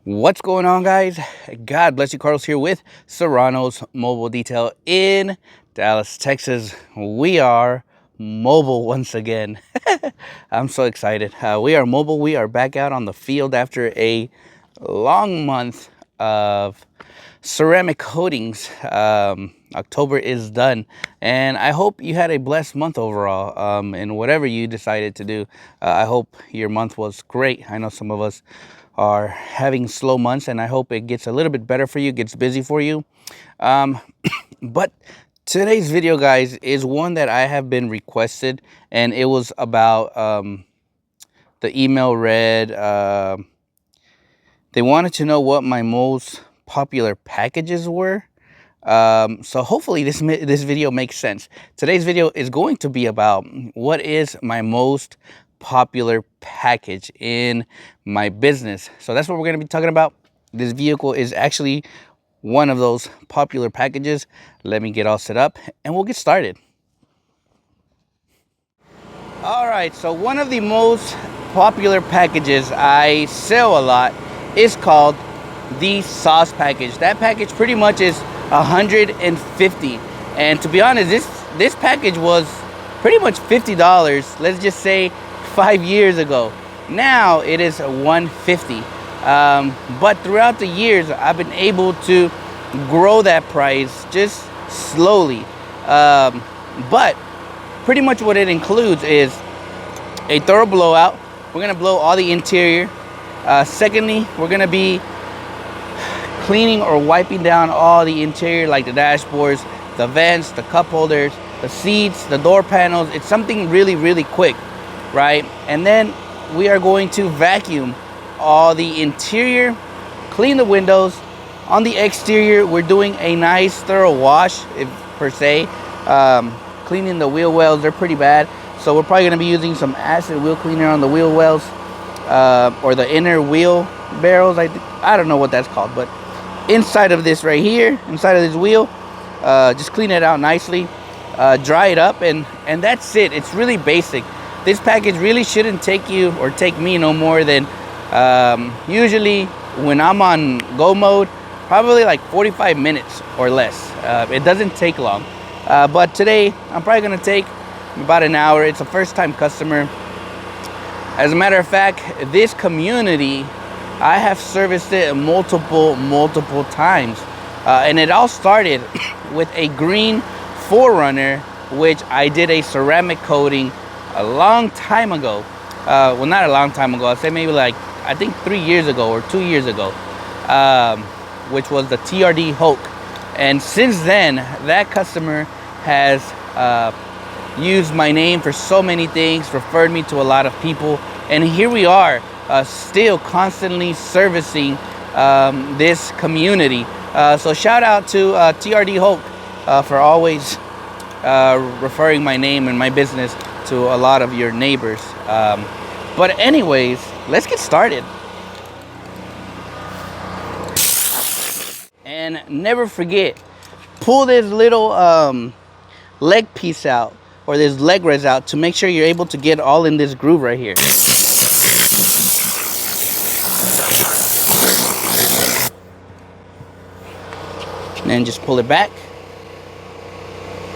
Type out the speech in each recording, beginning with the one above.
What's going on, guys? God bless you. Carlos here with Serranos Mobile Detail in Dallas, Texas. We are mobile once again. I'm so excited. We are mobile. We are back out on the field after a long month of ceramic coatings. October is done, and I hope you had a blessed month overall. And whatever you decided to do, I hope your month was great. I know some of us are having slow months, and I hope it gets a little bit better for you, gets busy for you. But today's video, guys, is one that I have been requested, and it was about the email read. They wanted to know what my most popular packages were. So hopefully this video makes sense. Today's video is going to be about what is my most popular package in my business. So that's what we're going to be talking about. This vehicle is actually one of those popular packages. Let me get all set up and we'll get started. All right, so one of the most popular packages I sell a lot is called the sauce package. That package pretty much is 150, and to be honest, this package was pretty much $50, let's just say 5 years ago. Now it is 150, but throughout the years I've been able to grow that price just slowly. But pretty much what it includes is a thorough blowout. We're gonna blow all the interior. Secondly, we're gonna be cleaning or wiping down all the interior, like the dashboards, the vents, the cup holders, the seats, the door panels. It's something really quick, right? And then we are going to vacuum all the interior, clean the windows. On the exterior, we're doing a nice thorough wash, if per se. Cleaning the wheel wells, they're pretty bad. So we're probably gonna be using some acid wheel cleaner on the wheel wells, or the inner wheel barrels. I don't know what that's called, but inside of this right here, inside of this wheel, just clean it out nicely, dry it up, and that's it. It's really basic. This package really shouldn't take you or take me no more than usually when I'm on go mode, probably like 45 minutes or less. It doesn't take long, but today I'm probably gonna take about an hour. It's a first-time customer. As a matter of fact, this community, I have serviced it multiple times, and it all started with a green 4Runner, which I did a ceramic coating a long time ago. Well, not a long time ago. I'd say maybe like, I think 3 years ago or 2 years ago, which was the TRD Hulk. And since then, that customer has used my name for so many things, referred me to a lot of people, and here we are, still constantly servicing this community. So shout out to TRD Hulk for always referring my name and my business to a lot of your neighbors. But anyways, let's get started. And never forget, pull this little leg piece out, or this leg res out, to make sure you're able to get all in this groove right here. And then just pull it back.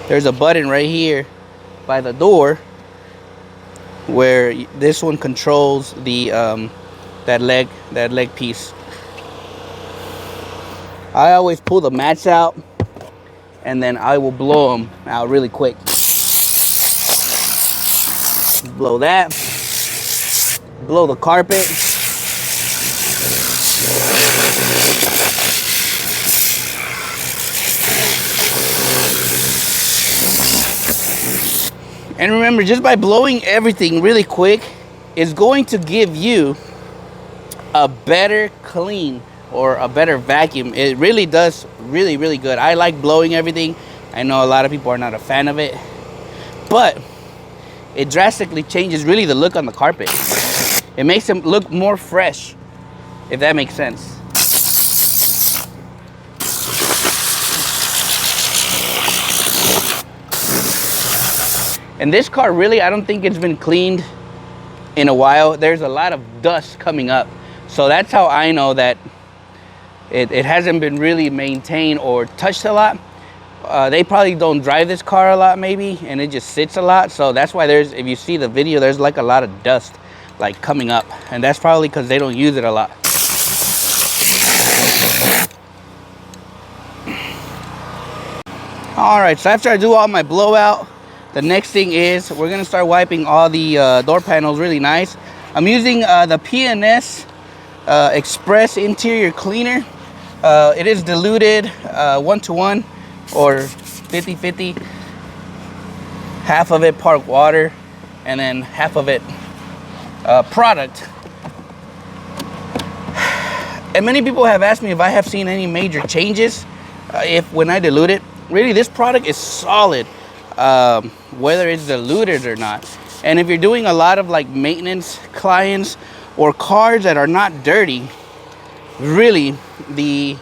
There's a button right here by the door where this one controls the that leg piece. I always pull the mats out, and then I will blow them out really quick. Blow that. Blow the carpet. And remember, just by blowing everything really quick is going to give you a better clean or a better vacuum. It really does really good. I like blowing everything. I know a lot of people are not a fan of it, but it drastically changes really the look on the carpet. It makes them look more fresh, if that makes sense. And this car, really, I don't think it's been cleaned in a while. There's a lot of dust coming up. So that's how I know that it hasn't been really maintained or touched a lot. They probably don't drive this car a lot maybe, and it just sits a lot. So that's why there's, if you see the video, there's like a lot of dust like coming up, and that's probably because they don't use it a lot. All right, so after I do all my blowout, the next thing is we're gonna start wiping all the door panels really nice. I'm using the P&S Express Interior Cleaner. It is diluted 1-to-1 or 50-50. Half of it park water, and then half of it product. And many people have asked me if I have seen any major changes when I dilute it. Really, this product is solid, whether it's diluted or not. And if you're doing a lot of like maintenance clients or cars that are not dirty, really, the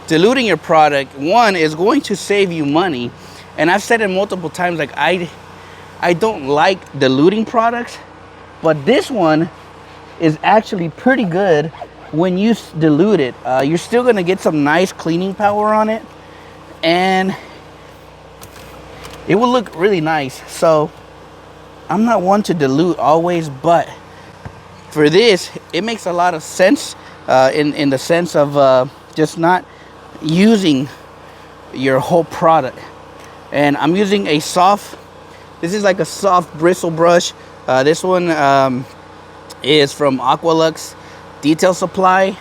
diluting your product, one, is going to save you money. And I've said it multiple times, like I don't like diluting products, but this one is actually pretty good when you dilute it. You're still gonna get some nice cleaning power on it, and it will look really nice. So I'm not one to dilute always, but for this, it makes a lot of sense in the sense of just not using your whole product. And I'm using a soft, this is like a soft bristle brush. This one is from Aqualux Detail Supply,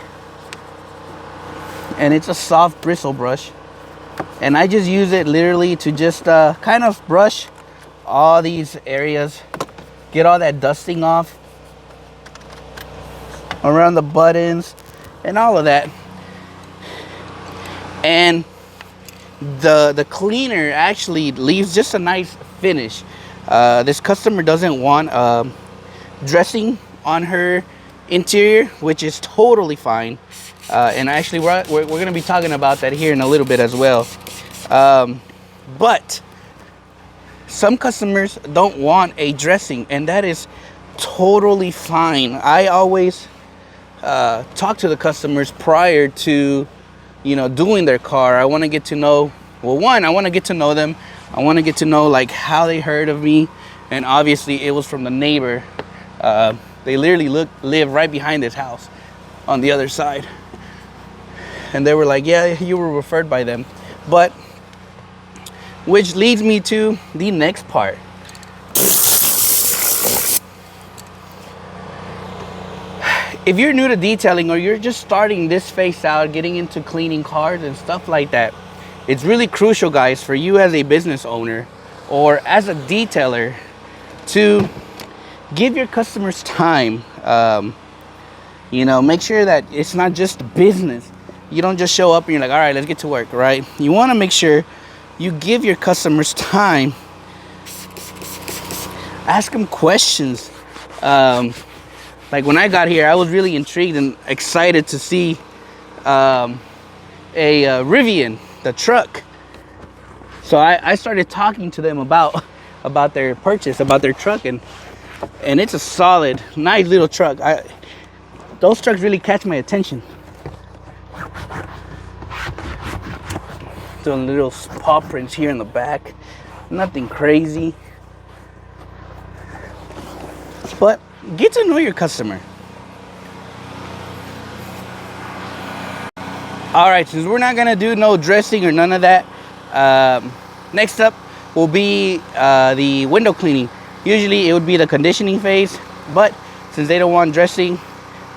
and it's a soft bristle brush. And I just use it literally to just kind of brush all these areas, get all that dusting off around the buttons and all of that. And the cleaner actually leaves just a nice finish. This customer doesn't want dressing on her interior, which is totally fine. And actually we're going to be talking about that here in a little bit as well. But some customers don't want a dressing, and that is totally fine. I always talk to the customers prior to, you know, doing their car. I want to get to know, well, one, I want to get to know them. I want to get to know like how they heard of me, and obviously it was from the neighbor. They literally live right behind this house on the other side, and they were like, yeah, you were referred by them. But which leads me to the next part. If you're new to detailing, or you're just starting this phase out, getting into cleaning cars and stuff like that, it's really crucial, guys, for you as a business owner or as a detailer to give your customers time. You know, make sure that it's not just business. You don't just show up and you're like, all right, let's get to work, right? You want to make sure you give your customers time. Ask them questions. Like when I got here, I was really intrigued and excited to see a Rivian, the truck. So I started talking to them about their purchase, about their truck, and it's a solid, nice little truck. Those trucks really catch my attention. Doing little paw prints here in the back, nothing crazy. But get to know your customer. All right, since we're not gonna do no dressing or none of that, next up will be the window cleaning. Usually it would be the conditioning phase, but since they don't want dressing,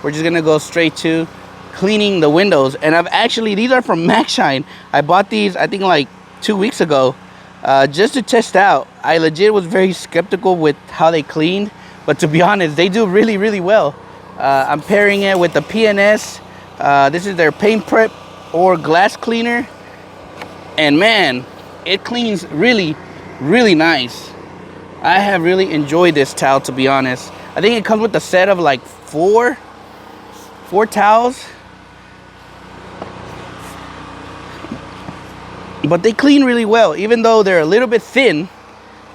we're just gonna go straight to cleaning the windows. And I've actually, these are from MaxShine. I bought these, I think like 2 weeks ago, just to test out. I legit was very skeptical with how they cleaned, but to be honest, they do really, really well. I'm pairing it with the P&S. This is their paint prep or glass cleaner. And man, it cleans really, really nice. I have really enjoyed this towel, to be honest. I think it comes with a set of like four towels. But they clean really well, even though they're a little bit thin.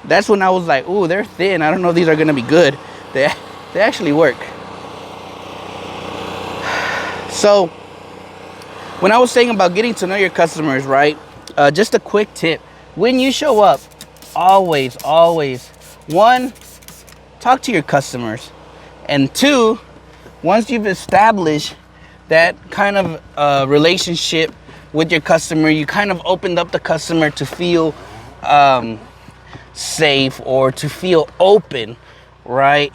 That's when I was like, ooh, they're thin. I don't know if these are gonna be good. They actually work. So when I was saying about getting to know your customers, right? Just a quick tip. When you show up, always, one, talk to your customers. And two, once you've established that kind of relationship with your customer, you kind of opened up the customer to feel safe or to feel open, right?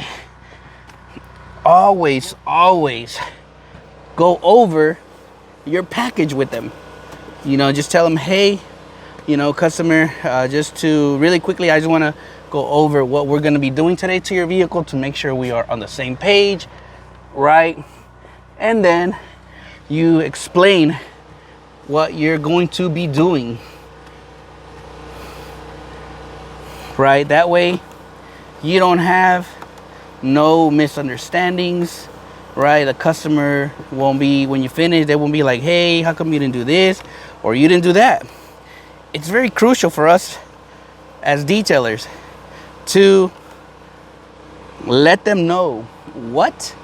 Always go over your package with them. You know, just tell them, hey, you know, customer, just to really quickly, I just want to go over what we're going to be doing today to your vehicle to make sure we are on the same page, right? And then you explain what you're going to be doing, right? That way you don't have no misunderstandings, right? The customer won't be, when you finish, they won't be like, hey, how come you didn't do this or you didn't do that? It's very crucial for us as detailers to let them know what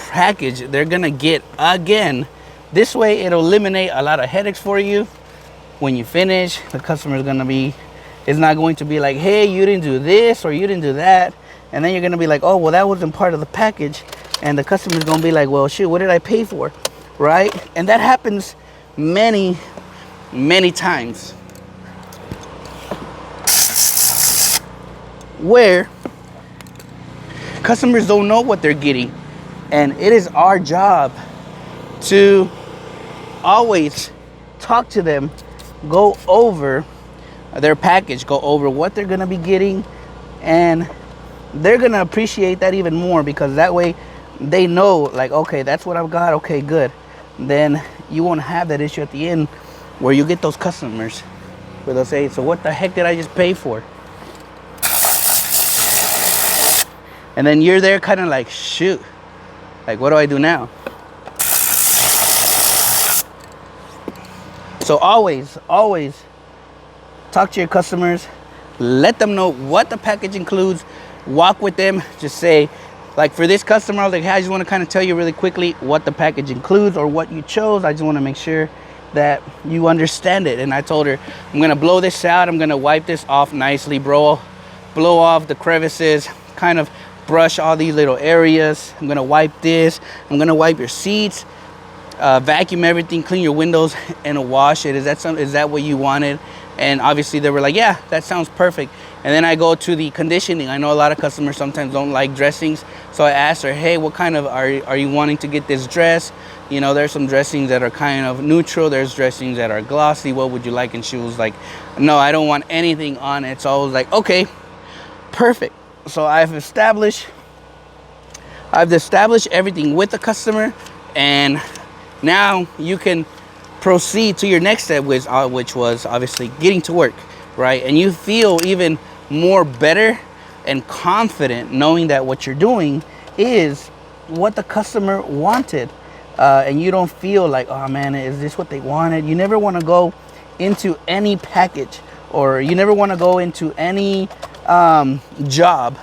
package they're gonna get again. This way it'll eliminate a lot of headaches for you. When you finish, the customer is not going to be like, hey, you didn't do this or you didn't do that. And then you're gonna be like, oh, well, that wasn't part of the package. And the customer's gonna be like, well, shoot, what did I pay for, right? And that happens many times, where customers don't know what they're getting. And it is our job to always talk to them, go over their package, go over what they're gonna be getting, and they're gonna appreciate that even more, because that way they know, like, okay, that's what I've got, okay, good. Then you won't have that issue at the end where you get those customers where they'll say, so what the heck did I just pay for? And then you're there kind of like, shoot, like, what do I do now? So always talk to your customers, let them know what the package includes, walk with them, just say, like for this customer, I was like, hey, I just want to kind of tell you really quickly what the package includes or what you chose. I just want to make sure that you understand it. And I told her, I'm going to blow this out. I'm going to wipe this off nicely, blow off the crevices, kind of brush all these little areas. I'm going to wipe this. I'm going to wipe your seats, vacuum everything, clean your windows, and wash it. Is that what you wanted? And obviously they were like, yeah, that sounds perfect. And then I go to the conditioning. I know a lot of customers sometimes don't like dressings. So I asked her, hey, what kind of, are you wanting to get this dress? You know, there's some dressings that are kind of neutral. There's dressings that are glossy. What would you like? And she was like, no, I don't want anything on it. So I was like, okay, perfect. So I've established everything with the customer. And now you can proceed to your next step, which was obviously getting to work, right? And you feel even more better and confident knowing that what you're doing is what the customer wanted, and you don't feel like, oh man, is this what they wanted? You never want to go into any package, or you never want to go into any job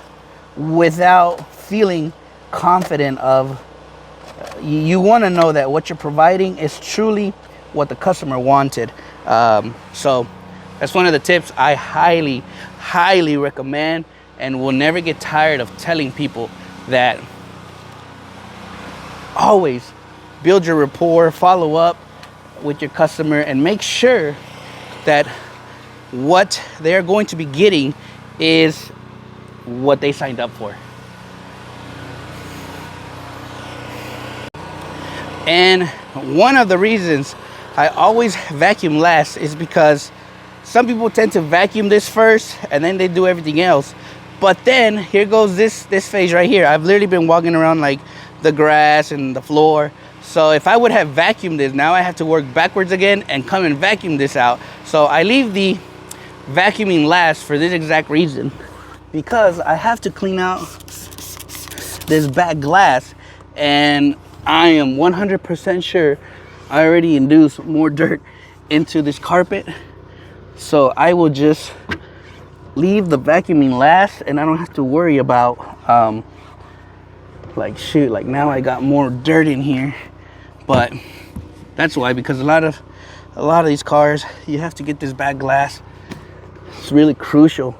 without feeling confident of, you want to know that what you're providing is truly what the customer wanted. So that's one of the tips I highly recommend, and will never get tired of telling people that. Always build your rapport, follow up with your customer, and make sure that what they're going to be getting is what they signed up for. And one of the reasons I always vacuum last is because some people tend to vacuum this first and then they do everything else. But then here goes this phase right here. I've literally been walking around like the grass and the floor. So if I would have vacuumed this, now I have to work backwards again and come and vacuum this out. So I leave the vacuuming last for this exact reason, because I have to clean out this back glass, and I am 100% sure I already induced more dirt into this carpet. So I will just leave the vacuuming last, and I don't have to worry about like, shoot, like now I got more dirt in here. But That's why, because a lot of these cars, you have to get this back glass. It's really crucial.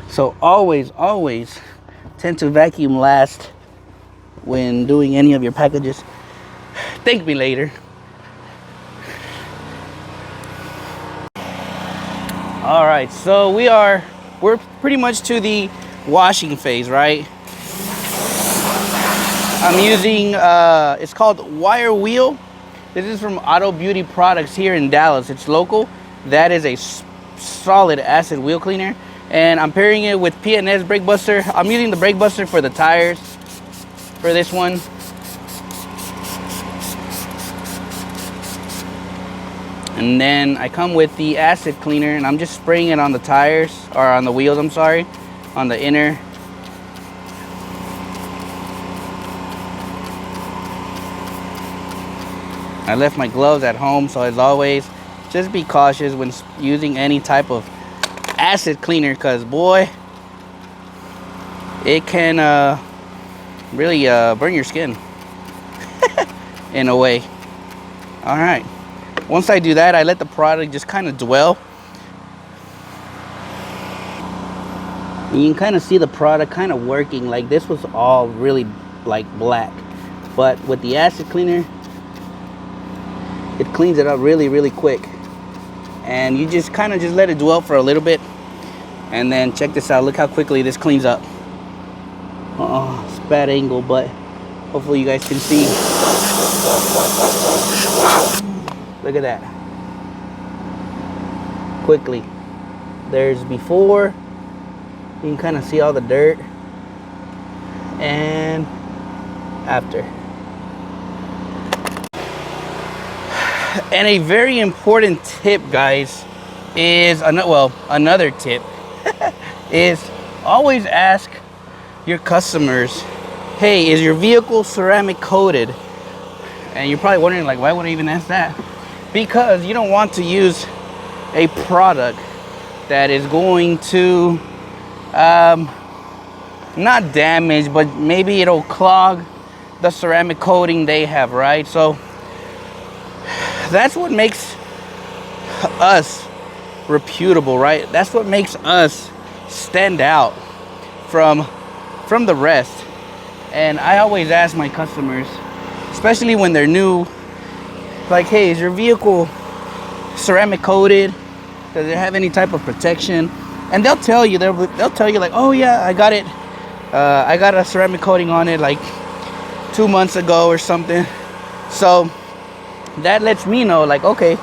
So always tend to vacuum last when doing any of your packages. Thank me later. All right, so we're pretty much to the washing phase, right? I'm using it's called Wire Wheel. This is from Auto Beauty Products here in Dallas. It's local. That is a solid acid wheel cleaner, and I'm pairing it with P&S Brake Buster. I'm using the Brake Buster for the tires for this one. And then I come with the acid cleaner, and I'm just spraying it on the tires, or on the wheels, I'm sorry, on the inner. I left my gloves at home, so as always, just be cautious when using any type of acid cleaner, because boy, it can really burn your skin in a way. All right. Once I do that, I let the product just kind of dwell. You can kind of see the product kind of working. Like this was all really like black, but with the acid cleaner, it cleans it up really quick. And you just kind of just let it dwell for a little bit, and then check this out. Look how quickly this cleans up. It's a bad angle, but hopefully you guys can see. Look at that. Quickly. There's before. You can kind of see all the dirt. And after. And a very important tip, guys, is another tip is always ask your customers, hey, is your vehicle ceramic coated? And you're probably wondering, like, why would I even ask that? Because you don't want to use a product that is going to not damage, but maybe it'll clog the ceramic coating they have, right? So that's what makes us reputable, right? That's what makes us stand out from the rest. And I always ask my customers, especially when they're new, like, hey, is your vehicle ceramic coated? Does it have any type of protection? And they'll tell you like, oh yeah, I got it. I got a ceramic coating on it like 2 months ago or something. So that lets me know, like, okay,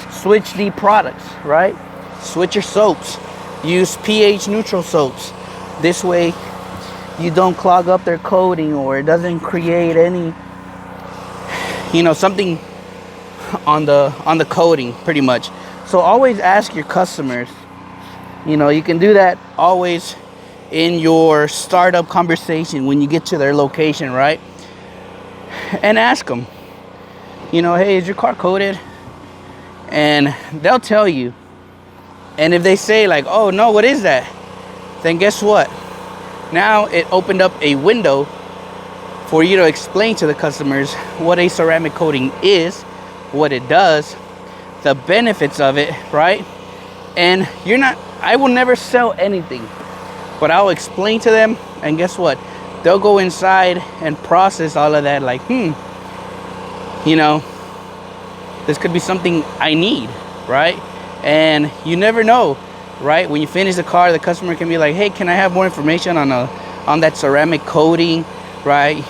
switch the products, right? Switch your soaps. Use pH neutral soaps. This way you don't clog up their coating, or it doesn't create any, something on the coating, pretty much. So always ask your customers. You can do that always in your startup conversation when you get to their location, right? And ask them, hey, is your car coated? And they'll tell you. And if they say like, oh no, what is that? Then guess what? Now it opened up a window for you to explain to the customers what a ceramic coating is, what it does, the benefits of it, right? And I will never sell anything, but I'll explain to them, and guess what? They'll go inside and process all of that, like, this could be something I need, right? And you never know, right? When you finish the car, the customer can be like, hey, can I have more information on that ceramic coating, right?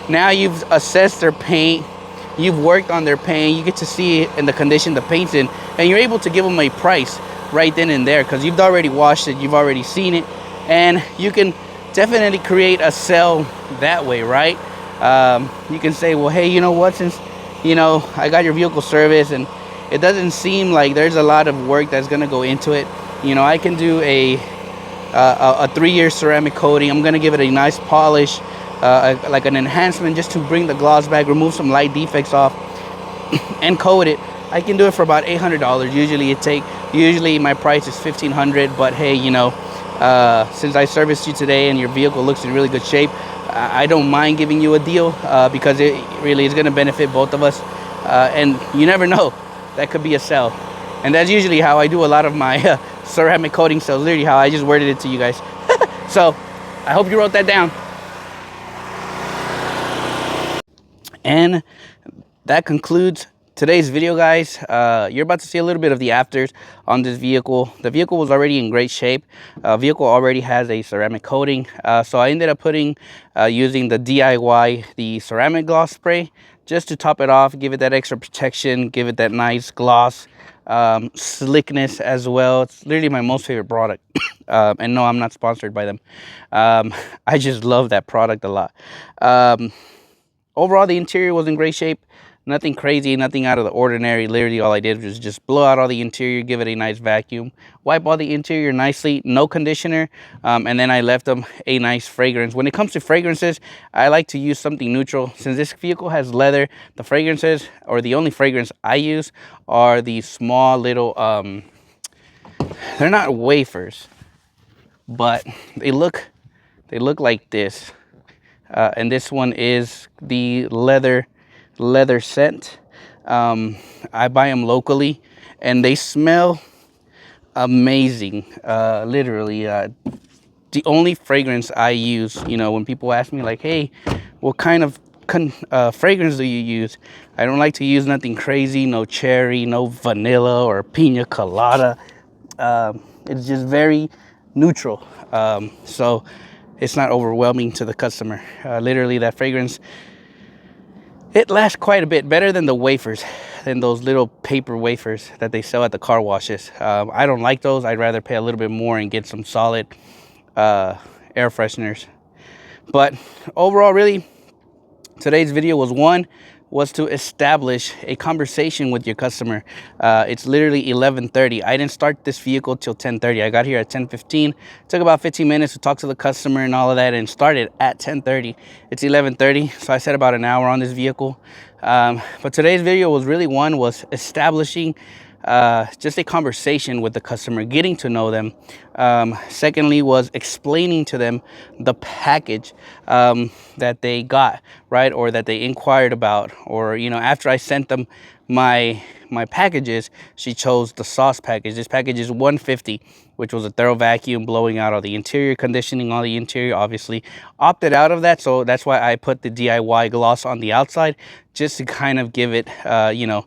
Now you've assessed their paint, you've worked on their paint, you get to see it in the condition the paint's in, and you're able to give them a price right then and there, because you've already washed it, you've already seen it, and you can definitely create a sale that way, right? You can say, well, hey, you know what, since I got your vehicle service and it doesn't seem like there's a lot of work that's gonna go into it, I can do a 3-year ceramic coating. I'm gonna give it a nice polish, like an enhancement, just to bring the gloss back, remove some light defects off, and coat it. I can do it for about $800. Usually my price is $1,500, but hey, since I serviced you today and your vehicle looks in really good shape, I don't mind giving you a deal because it really is going to benefit both of us. And you never know, that could be a sell. And that's usually how I do a lot of my ceramic coating sales, literally how I just worded it to you guys. So I hope you wrote that down. And that concludes today's video, guys. You're about to see a little bit of the afters on this vehicle. The vehicle was already in great shape. Vehicle already has a ceramic coating, so I ended up putting using the DIY, the ceramic gloss spray, just to top it off, give it that extra protection, give it that nice gloss, slickness as well. It's literally my most favorite product. And no, I'm not sponsored by them. I just love that product a lot. Overall, the interior was in great shape. Nothing crazy, nothing out of the ordinary. Literally, all I did was just blow out all the interior, give it a nice vacuum, wipe all the interior nicely, no conditioner, and then I left them a nice fragrance. When it comes to fragrances, I like to use something neutral. Since this vehicle has leather, the fragrances, or the only fragrance I use, are the small little, they're not wafers, but they look like this. And this one is the leather scent. I buy them locally and they smell amazing. Literally, the only fragrance I use, you know, when people ask me like, hey, what kind of fragrance do you use? I don't like to use nothing crazy, no cherry, no vanilla or pina colada. It's just very neutral. So it's not overwhelming to the customer. Literally, that fragrance, it lasts quite a bit, better than the wafers, than those little paper wafers that they sell at the car washes. I don't like those. I'd rather pay a little bit more and get some solid air fresheners. But overall, really, today's video was to establish a conversation with your customer. It's literally 11:30. I didn't start this vehicle till 10:30. I got here at 10:15. Took about 15 minutes to talk to the customer and all of that, and started at 10:30. It's 11:30, so I said about an hour on this vehicle. But today's video was establishing just a conversation with the customer, getting to know them. Secondly was explaining to them the package that they got, right, or that they inquired about, or, you know, after I sent them my packages, she chose the sauce package. This package is $150, which was a thorough vacuum, blowing out all the interior, conditioning all the interior. Obviously opted out of that, so that's why I put the DIY gloss on the outside, just to kind of give it, you know,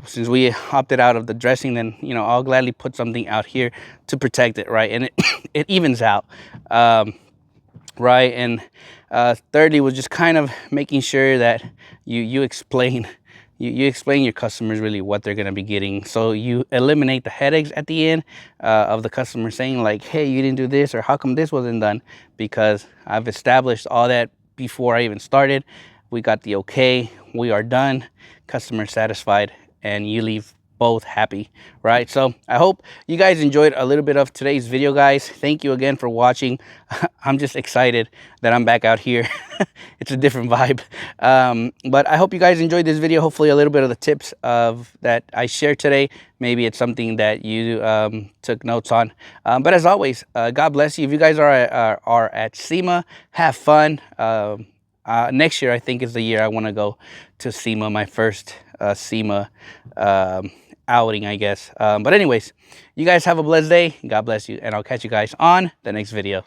since we opted out of the dressing, then, you know, I'll gladly put something out here to protect it, right? And it evens out, right? And thirdly was just kind of making sure that you explain your customers really what they're going to be getting, so you eliminate the headaches at the end of the customer saying like, hey, you didn't do this, or how come this wasn't done, because I've established all that before I even started. We got the okay, we are done, customer satisfied, and you leave both happy, right? So I hope you guys enjoyed a little bit of today's video, guys. Thank you again for watching. I'm just excited that I'm back out here. It's a different vibe. But I hope you guys enjoyed this video. Hopefully a little bit of the tips of that I shared today, maybe it's something that you took notes on. But as always, God bless you. If you guys are at SEMA, have fun. Next year, I think, is the year I want to go to SEMA, my first SEMA outing, I guess. But anyways, you guys have a blessed day. God bless you, and I'll catch you guys on the next video.